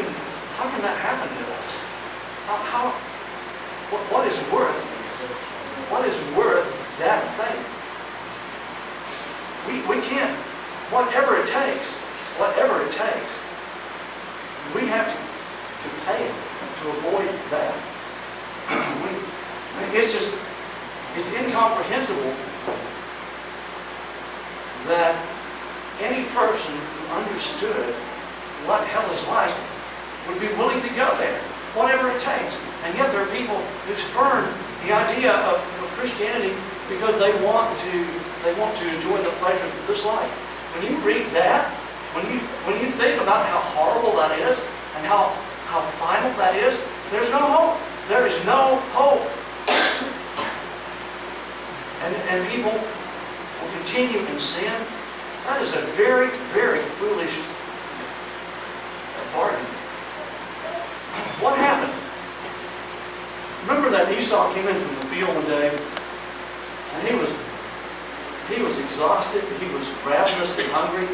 can that happen to us? What is worth that faith? We can't, whatever it takes, we have to pay it to avoid that. It's incomprehensible that any person who understood what hell is like would be willing to go there, whatever it takes. And yet there are people who spurn the idea of Christianity because they want to enjoy the pleasures of this life. When you read that, when you think about how horrible that is and how final that is, there's no hope. There is no hope. And people will continue in sin. That is a very, very foolish bargain. What happened? Remember that Esau came in from the field one day, and he was exhausted, he was ravenous and hungry,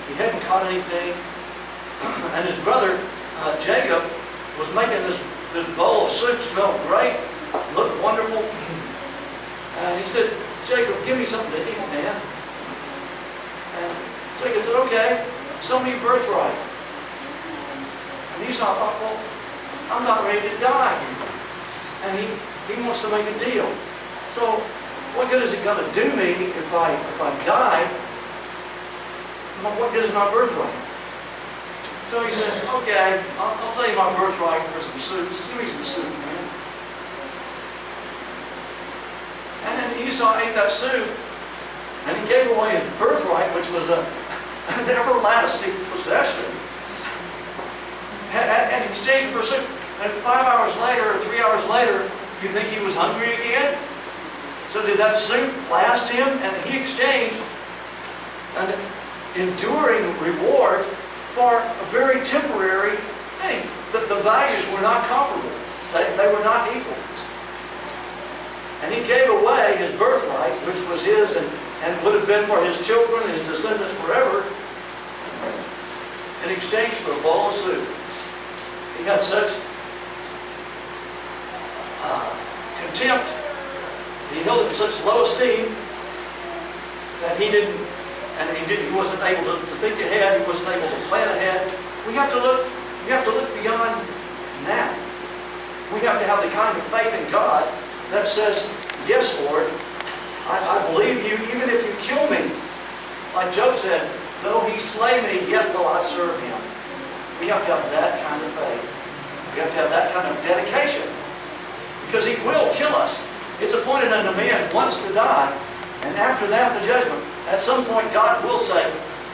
he hadn't caught anything, and his brother Jacob was making this bowl of soup smell great, looked wonderful, and he said, "Jacob, give me something to eat, man." And Jacob said, "Okay, sell me your birthright." And Esau thought, "Well, I'm not ready to die here." And he wants to make a deal. So what good is it going to do me if I die? What good is my birthright? So he said, "Okay, I'll sell you my birthright for some soup. Just give me some soup, man." And Esau ate that soup, and he gave away his birthright, which was an everlasting possession, and exchanged for soup. And 5 hours later, or 3 hours later, you think he was hungry again? So did that soup last him? And he exchanged an enduring reward for a very temporary thing. The values were not comparable. They were not equal. And he gave away his birthright, which was his and would have been for his children, his descendants forever, in exchange for a bowl of soup. He had such contempt, he held it in such low esteem that he wasn't able to think ahead, he wasn't able to plan ahead. We have to look beyond now. We have to have the kind of faith in God that says, "Yes, Lord, I believe you even if you kill me." Like Job said, "Though he slay me, yet will I serve him." We have to have that kind of faith. We have to have that kind of dedication. Because he will kill us. It's appointed unto man once to die, and after that the judgment. At some point God will say,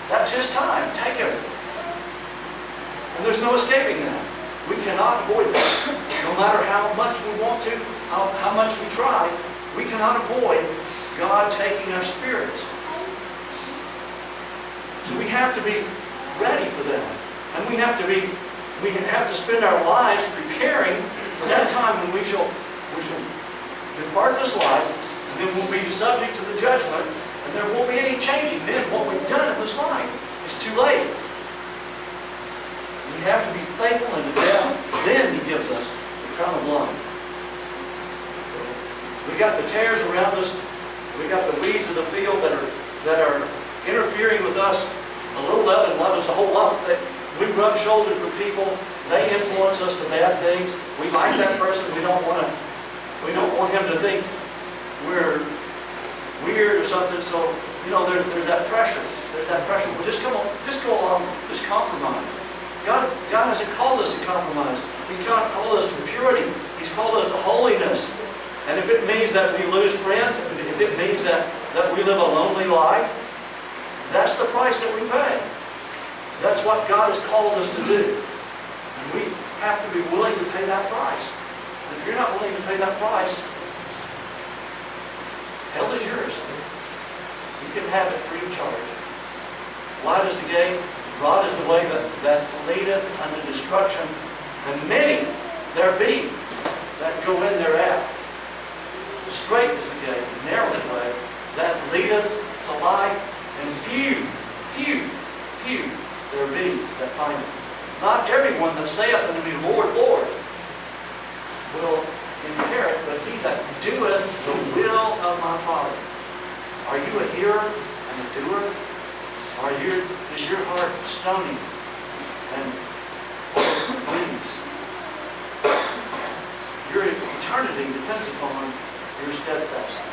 "That's his time, take him." And there's no escaping that. We cannot avoid that. No matter how much we want to, how much we try, we cannot avoid God taking our spirits. So we have to be ready for that. And we have to spend our lives preparing for that time when we shall depart this life, and then we'll be subject to the judgment, and there won't be any changing then what we've done in this life. It's too late. We have to be faithful unto death. Then he gives us the crown of life. We got the tares around us. We got the weeds of the field that are interfering with us. A little leaven leavens a whole lump. We rub shoulders with people. They influence us to bad things. We like that person. We don't want him to think we're weird or something. So there's that pressure. There's that pressure. Well, just go along. Just compromise. God hasn't called us to compromise. He's called us to purity. He's called us to holiness. And if it means that we lose friends, if it means that we live a lonely life, that's the price that we pay. That's what God has called us to do. And we have to be willing to pay that price. And if you're not willing to pay that price, hell is yours. You can have it free of charge. Wide is the gate, broad is the way that leadeth unto destruction, and many there be that go in thereat. Straight is the gate, narrow the way that leadeth to life, and few there be that find it. Not everyone that saith unto me, Lord, Lord, will inherit, but he that doeth the will of my Father. Are you a hearer and a doer? Is your heart stony and full of weeds? Your eternity depends upon your steadfastness.